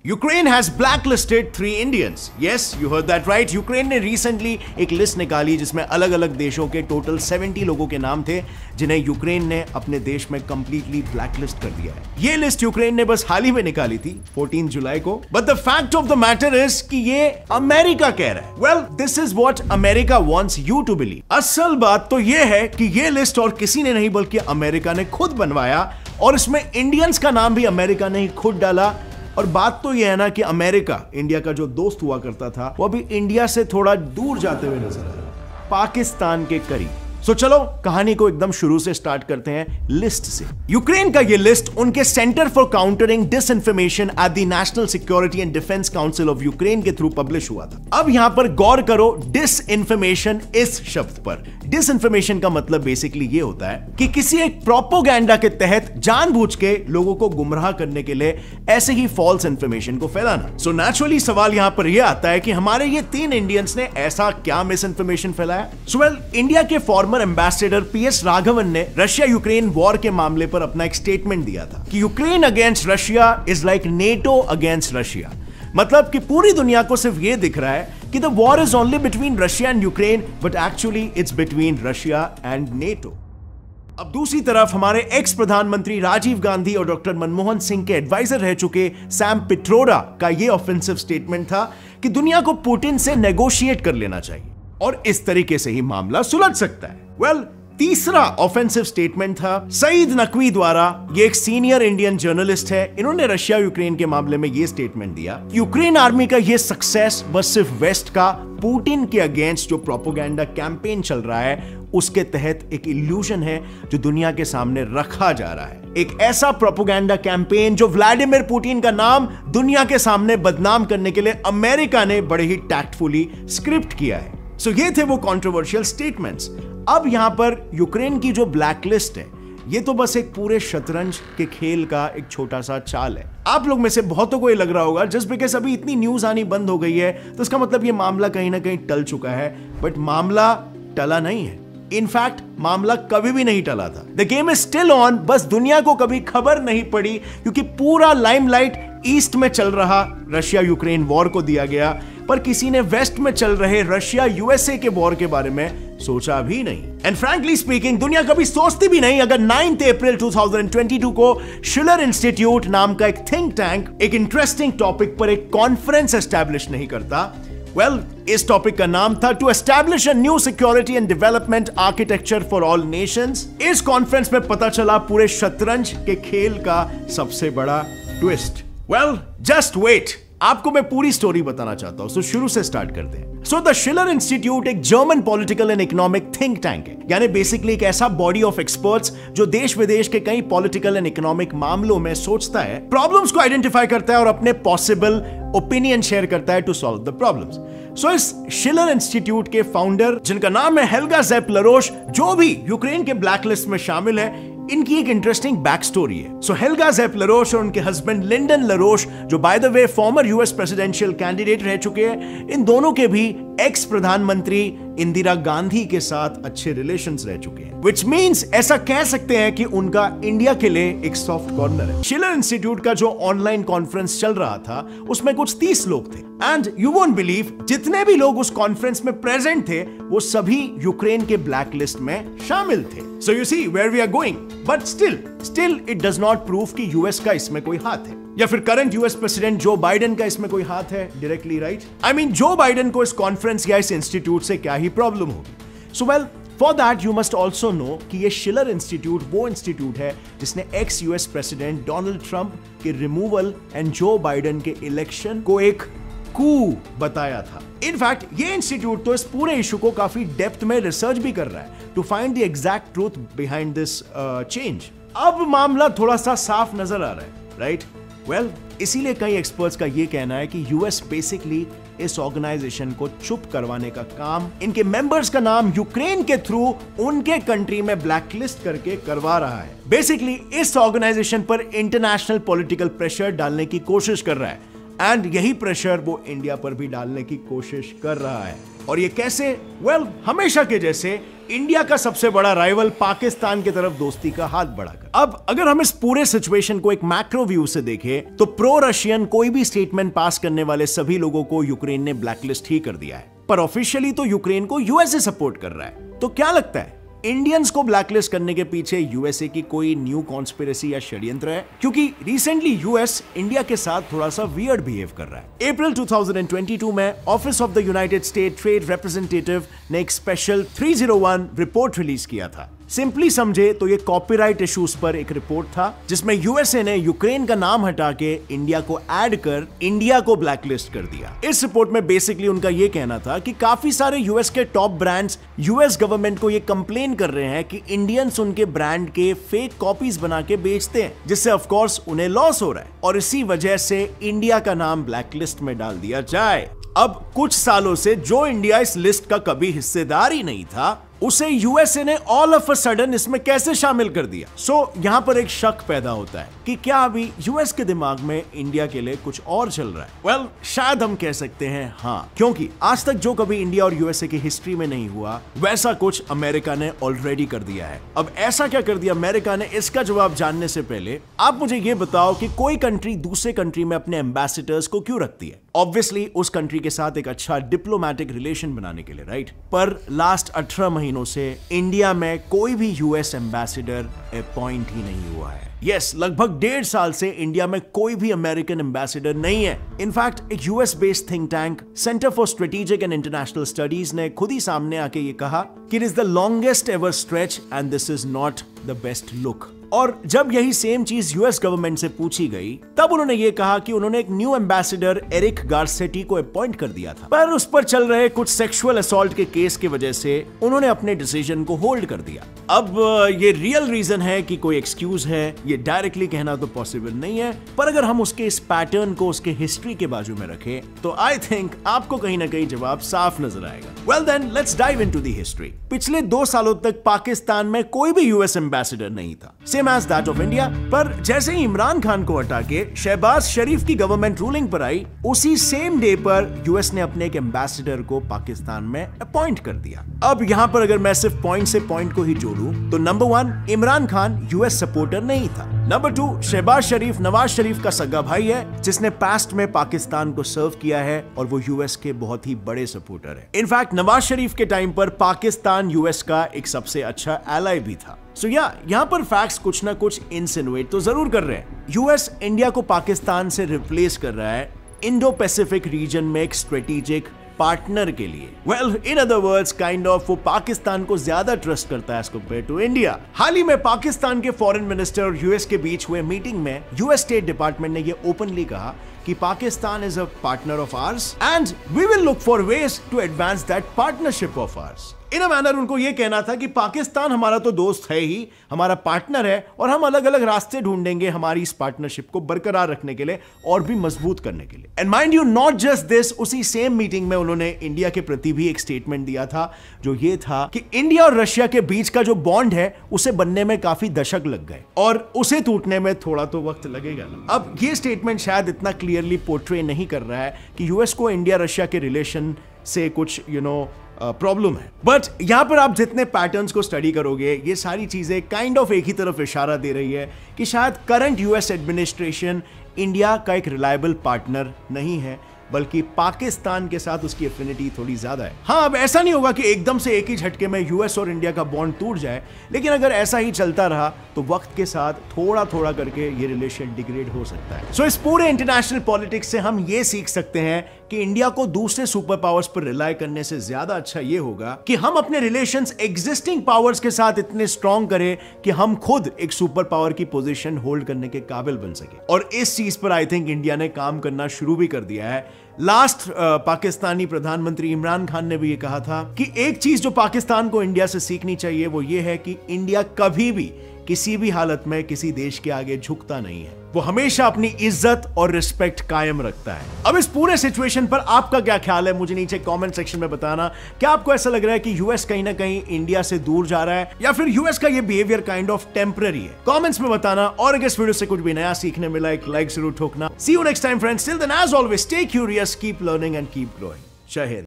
Ukraine has blacklisted 3 Indians. Yes, you heard that right. Ukraine ने recently एक list निकाली जिसमें अलग अलग देशों के टोटल 70 लोगों के नाम थे जिन्हें यूक्रेन ने अपने देश में कंप्लीटली ब्लैकलिस्ट कर दिया है। ये लिस्ट यूक्रेन ने बस हाल ही में निकाली थी 14 जुलाई को। But the fact of the matter is कि ये अमेरिका कह रहा है। Well, this is what America wants you to believe. असल बात तो ये है कि ये लिस्ट और किसी ने नहीं बल्कि अमेरिका ने खुद बनवाया और इसमें इंडियंस का नाम भी अमेरिका ने ही खुद डाला। और बात तो यह है ना कि अमेरिका इंडिया का जो दोस्त हुआ करता था वो अभी इंडिया से थोड़ा दूर जाते हुए नजर आ रहा है, पाकिस्तान के करीब। सो चलो कहानी को एकदम शुरू से स्टार्ट करते हैं लिस्ट से। यूक्रेन का ये लिस्ट उनके centre for countering disinformation at the national security and defence council of Ukraine के थ्रू पब्लिश हुआ था। अब यहां पर गौर करो डिसइंफॉर्मेशन इस शब्द पर। डिसइंफॉर्मेशन का मतलब बेसिकली ये होता है कि किसी एक प्रोपोगेंडा के तहत जानबूझ के लोगों को गुमराह करने के लिए ऐसे ही फॉल्स इंफॉर्मेशन को फैलाना। सो नेचुरली सवाल यहां पर यह आता है कि हमारे ये 3 इंडियंस ने ऐसा क्या मिस इंफॉर्मेशन फैलाया। सो वेल, इंडिया के फॉर्मर एम्बेसडर पीएस राघवन ने रशिया यूक्रेन वॉर के मामले पर अपना एक स्टेटमेंट दिया था कि Ukraine against Russia is like NATO against Russia. मतलब कि पूरी दुनिया को सिर्फ ये दिख रहा है कि the war is only between Russia and Ukraine, but actually it's between Russia and NATO. अब दूसरी तरफ हमारे एक्स प्रधानमंत्री राजीव गांधी और डॉक्टर मनमोहन सिंह के एडवाइजर रह चुके सैम पिट्रोडा का यह ऑफेंसिव स्टेटमेंट था कि दुनिया को पुतिन से नेगोशिएट कर लेना चाहिए और इस तरीके से ही मामला सुलझ सकता है। वेल, तीसरा ऑफेंसिव स्टेटमेंट था सईद नकवी द्वारा। ये एक सीनियर इंडियन जर्नलिस्ट है। इन्होंने रशिया यूक्रेन के मामले में ये स्टेटमेंट दिया, यूक्रेन आर्मी का ये सक्सेस बस सिर्फ वेस्ट का पुतिन के अगेंस्ट जो प्रोपोगेंडा कैंपेन चल रहा है उसके तहत एक इल्यूजन है जो दुनिया के सामने रखा जा रहा है। एक ऐसा प्रोपोगेंडा कैंपेन जो व्लादिमीर पुतिन का नाम दुनिया के सामने बदनाम करने के लिए अमेरिका ने बड़े ही टैक्टफुली स्क्रिप्ट किया है। सो ये थे वो कंट्रोवर्शियल स्टेटमेंट्स। अब यहां पर यूक्रेन की जो ब्लैकलिस्ट है ये तो बस एक पूरे शतरंज के खेल का एक छोटा सा चाल है। आप लोग में से बहुतों को ये लग रहा होगा जस्ट बिकॉज अभी इतनी न्यूज आनी बंद हो गई है तो इसका मतलब ये मामला कहीं ना कहीं टल चुका है, बट मामला टला नहीं है। इनफैक्ट मामला कभी भी नहीं टला था। The game is still on, बस दुनिया को कभी खबर नहीं पड़ी क्योंकि पूरा लाइमलाइट ईस्ट में चल रहा रशिया यूक्रेन वॉर को दिया गया, पर किसी ने वेस्ट में चल रहे रशिया यूएसए के वॉर के बारे में सोचा भी नहीं। एंड फ्रैंकली स्पीकिंग दुनिया कभी सोचती भी नहीं अगर 9 अप्रैल 2022 को शिलर इंस्टीट्यूट नाम का एक थिंक टैंक एक इंटरेस्टिंग टॉपिक पर एक कॉन्फ्रेंस एस्टैब्लिश नहीं करता। वेल, इस टॉपिक का नाम था to establish a new security and development architecture for all nations. इस कॉन्फ्रेंस में पता चला पूरे शतरंज के खेल का सबसे बड़ा ट्विस्ट। वेल, जस्ट वेट, आपको मैं पूरी स्टोरी बताना चाहता हूं, सो शुरू से स्टार्ट करते हैं। सो द शिलर इंस्टीट्यूट एक German political and economic think tank है, यानी बेसिकली एक ऐसा बॉडी ऑफ एक्सपर्ट्स जो देश विदेश के कई पॉलिटिकल एंड इकोनॉमिक मामलों में सोचता है, प्रॉब्लम्स को आइडेंटिफाई करता है और अपने पॉसिबल ओपिनियन शेयर करता है टू सॉल्व द प्रॉब्लम्स। सो इस शिलर इंस्टीट्यूट के फाउंडर जिनका नाम है हेल्गा ज़ेप लरोश, जो भी यूक्रेन के ब्लैकलिस्ट में शामिल है, इनकी एक इंटरेस्टिंग बैक स्टोरी है। सो हेल्गा ज़ेप लरोश और उनके हस्बैंड लिंडन लरोश, जो by the way former US presidential candidate रह चुके हैं, इन दोनों के भी एक्स प्रधानमंत्री इंदिरा गांधी के साथ अच्छे रिलेशंस रह चुके हैं, विच मींस ऐसा कह सकते हैं कि उनका इंडिया के लिए एक सॉफ्ट कॉर्नर है। शिलर इंस्टीट्यूट का जो ऑनलाइन कॉन्फ्रेंस चल रहा था उसमें कुछ 30 लोग थे एंड यू वोंट बिलीव जितने भी लोग उस कॉन्फ्रेंस में प्रेजेंट थे वो सभी यूक्रेन के ब्लैकलिस्ट में शामिल थे। So you see where we are going, but still it does not prove कि यूएस का इसमें कोई हाथ है या फिर current US president Joe Biden का इसमें कोई हाथ है directly, right? I mean Joe Biden को इस कॉन्फ्रेंस या इस इंस्टीट्यूट से क्या ही प्रॉब्लम होगी। So well, for that you must also know कि ये शिलर इंस्टीट्यूट वो इंस्टीट्यूट है जिसने ex US president Donald Trump के रिमूवल एंड जो बाइडेन के इलेक्शन को एक कू बताया था। इनफैक्ट ये इंस्टीट्यूट तो इस पूरे इशू को काफी डेप्थ में रिसर्च भी कर रहा है to find the exact truth behind this change. अब मामला थोड़ा सा साफ नजर आ रहा है, राइट? वेल, इसीलिए कई एक्सपर्ट्स का यह कहना है कि यूएस बेसिकली इस ऑर्गेनाइजेशन को चुप करवाने का काम इनके मेंबर्स का नाम यूक्रेन के थ्रू उनके कंट्री में ब्लैकलिस्ट करके करवा रहा है। बेसिकली इस ऑर्गेनाइजेशन पर इंटरनेशनल पॉलिटिकल प्रेशर डालने की कोशिश कर रहा है एंड यही प्रेशर वो इंडिया पर भी डालने की कोशिश कर रहा है। और ये कैसे? वेल, हमेशा के जैसे इंडिया का सबसे बड़ा राइवल पाकिस्तान की तरफ दोस्ती का हाथ बढ़ाकर। अब अगर हम इस पूरे सिचुएशन को एक मैक्रो व्यू से देखें तो प्रो रशियन कोई भी स्टेटमेंट पास करने वाले सभी लोगों को यूक्रेन ने ब्लैकलिस्ट ही कर दिया है, पर ऑफिशियली तो यूक्रेन को यूएसए सपोर्ट कर रहा है। तो क्या लगता है इंडियंस को ब्लैकलिस्ट करने के पीछे यूएसए की कोई न्यू कॉन्स्पिरेसी या षड्यंत्र है? क्योंकि रिसेंटली यूएस इंडिया के साथ थोड़ा सा वियर्ड बिहेव कर रहा है। अप्रैल 2022 में office of the United state trade representative ने एक स्पेशल 301 रिपोर्ट रिलीज किया था। सिंपली समझे तो ये कॉपीराइट इश्यूज पर एक रिपोर्ट था जिसमें यूएसए ने यूक्रेन का नाम हटा के इंडिया को ऐड कर इंडिया को ब्लैकलिस्ट कर दिया। इस रिपोर्ट में बेसिकली उनका ये कहना था कि काफी सारे यूएस के टॉप ब्रांड्स यूएस गवर्नमेंट को ये कंप्लेन कर रहे हैं कि इंडियंस उनके ब्रांड के फेक कॉपीज बना के बेचते हैं, जिससे ऑफ कोर्स उन्हें लॉस हो रहा है और इसी वजह से इंडिया का नाम ब्लैकलिस्ट में डाल दिया जाए। अब कुछ सालों से जो इंडिया इस लिस्ट का कभी हिस्सेदार ही नहीं था उसे यूएसए ने ऑल ऑफ अ सडन इसमें कैसे शामिल कर दिया। यहां पर एक शक पैदा होता है कि क्या अभी यूएस के दिमाग में इंडिया के लिए कुछ और चल रहा है। शायद हम कह सकते हैं हाँ, क्योंकि आज तक जो कभी इंडिया और यूएसए की हिस्ट्री में नहीं हुआ वैसा कुछ अमेरिका ने ऑलरेडी कर दिया है। अब ऐसा क्या कर दिया अमेरिका ने, इसका जवाब जानने से पहले आप मुझे ये बताओ कि कोई कंट्री दूसरे कंट्री में अपने एम्बेसडर्स को क्यों रखती है? ऑब्वियसली उस कंट्री के साथ एक अच्छा डिप्लोमेटिक रिलेशन बनाने के लिए, राइट? पर लास्ट 18 महीनों से इंडिया में कोई भी यूएस एम्बेसडर अपॉइंट ही नहीं हुआ है। यस, लगभग 1.5 साल से इंडिया में कोई भी अमेरिकन एम्बेसडर नहीं है। इनफैक्ट एक US based think tank centre for strategic and international studies ने खुद ही सामने आके ये कहा कि it is the longest ever stretch and this is not the best look. और जब यही सेम चीज यूएस गवर्नमेंट से पूछी गई तब उन्होंने ये कहा कि उन्होंने एक न्यू एम्बेसडर एरिक गार्सेटी को अपॉइंट कर दिया था, पर उस पर चल रहे कुछ सेक्सुअल असॉल्ट के केस की वजह से उन्होंने अपने डिसीजन को होल्ड कर दिया। अब ये रियल रीजन है कि कोई एक्सक्यूज है, ये डायरेक्टली कहना तो पॉसिबल नहीं है, पर अगर हम उसके इस पैटर्न को उसके हिस्ट्री के बाजू में रखें तो आई थिंक आपको कहीं ना कहीं जवाब साफ नजर आएगा। Well then let's dive into the history. पिछले 2 सालों तक पाकिस्तान में कोई भी यूएस एम्बेसडर नहीं था, same as that of India. पर जैसे ही इमरान खान को हटा के शहबाज शरीफ की गवर्नमेंट रूलिंग पर आई, उसी सेम डे पर यूएस ने अपने एक एम्बेसडर को पाकिस्तान में अपॉइंट कर दिया। अब यहां पर अगर मैं सिर्फ पॉइंट से पॉइंट को ही जोड़ूं तो number 1, Imran Khan US supporter नहीं था। नंबर 2, शहबाज शरीफ नवाज शरीफ का सगा भाई है जिसने पास्ट में पाकिस्तान को सर्व किया है और वो यूएस के बहुत ही बड़े सपोर्टर है। इनफैक्ट नवाज शरीफ के टाइम पर पाकिस्तान यूएस का एक सबसे अच्छा एलाई भी था। यहाँ पर फैक्ट्स कुछ ना कुछ इंसिनुएट तो जरूर कर रहे हैं। यूएस इंडिया को पाकिस्तान से रिप्लेस कर रहा है इंडो पैसिफिक रीजन में एक स्ट्रेटेजिक पार्टनर के लिए। Well in other words kind of वो पाकिस्तान को ज्यादा ट्रस्ट करता है एज कंपेयर टू इंडिया। हाल ही में पाकिस्तान के फॉरेन मिनिस्टर और यूएस के बीच हुए मीटिंग में यूएस स्टेट डिपार्टमेंट ने ये ओपनली कहा कि Pakistan is a partner of ours and we will look for ways to advance that partnership of ours. In a manner उनको यह कहना था कि पाकिस्तान हमारा तो दोस्त है ही, हमारा पार्टनर है और हम अलग अलग रास्ते ढूंढेंगे हमारी इस पार्टनरशिप को बरकरार रखने के लिए और भी मजबूत करने के लिए। And mind you not just this, उसी सेम मीटिंग में उन्होंने इंडिया के प्रति भी एक स्टेटमेंट दिया था जो ये था कि इंडिया और रशिया के बीच का जो बॉन्ड है उसे बनने में काफी दशक लग गए और उसे टूटने में थोड़ा तो वक्त लगेगा ना। अब ये स्टेटमेंट शायद इतना क्लियरली पोर्ट्रे नहीं कर रहा है कि यूएस को इंडिया रशिया के रिलेशन से कुछ प्रॉब्लम है, बट यहां पर आप जितने पैटर्न्स को स्टडी करोगे ये सारी चीजें काइंड ऑफ एक ही तरफ इशारा दे रही है कि शायद करंट यूएस एडमिनिस्ट्रेशन इंडिया का एक रिलायबल पार्टनर नहीं है, बल्कि पाकिस्तान के साथ उसकी एफिनिटी थोड़ी ज्यादा है। हाँ, अब ऐसा नहीं होगा कि एकदम से एक ही झटके में यूएस और इंडिया का बॉन्ड टूट जाए, लेकिन अगर ऐसा ही चलता रहा तो वक्त के साथ थोड़ा थोड़ा करके ये रिलेशन डिग्रेड हो सकता है। सो इस पूरे इंटरनेशनल पॉलिटिक्स से हम ये सीख सकते हैं कि इंडिया को दूसरे सुपर पावर्स पर रिलाय करने से ज्यादा अच्छा ये होगा कि हम अपने रिलेशंस एग्जिस्टिंग पावर्स के साथ इतने स्ट्रॉन्ग करें कि हम खुद एक सुपर पावर की पोजीशन होल्ड करने के काबिल बन सके। और इस चीज पर आई थिंक इंडिया ने काम करना शुरू भी कर दिया है। लास्ट पाकिस्तानी प्रधानमंत्री इमरान खान ने भी ये कहा था कि एक चीज जो पाकिस्तान को इंडिया से सीखनी चाहिए वो ये है कि इंडिया कभी भी किसी भी हालत में किसी देश के आगे झुकता नहीं है, वो हमेशा अपनी इज्जत और रिस्पेक्ट कायम रखता है। अब इस पूरे सिचुएशन पर आपका क्या ख्याल है मुझे नीचे कमेंट सेक्शन में बताना। क्या आपको ऐसा लग रहा है कि यूएस कहीं ना कहीं इंडिया से दूर जा रहा है या फिर यूएस का ये बिहेवियर काइंड ऑफ टेम्पररी है? कमेंट्स में बताना। और अगर इस वीडियो से कुछ भी नया सीखने मिला एक लाइक जरूर ठोकना। See you next time friends, till then as always stay curious, keep learning and keep growing. Jai Hind.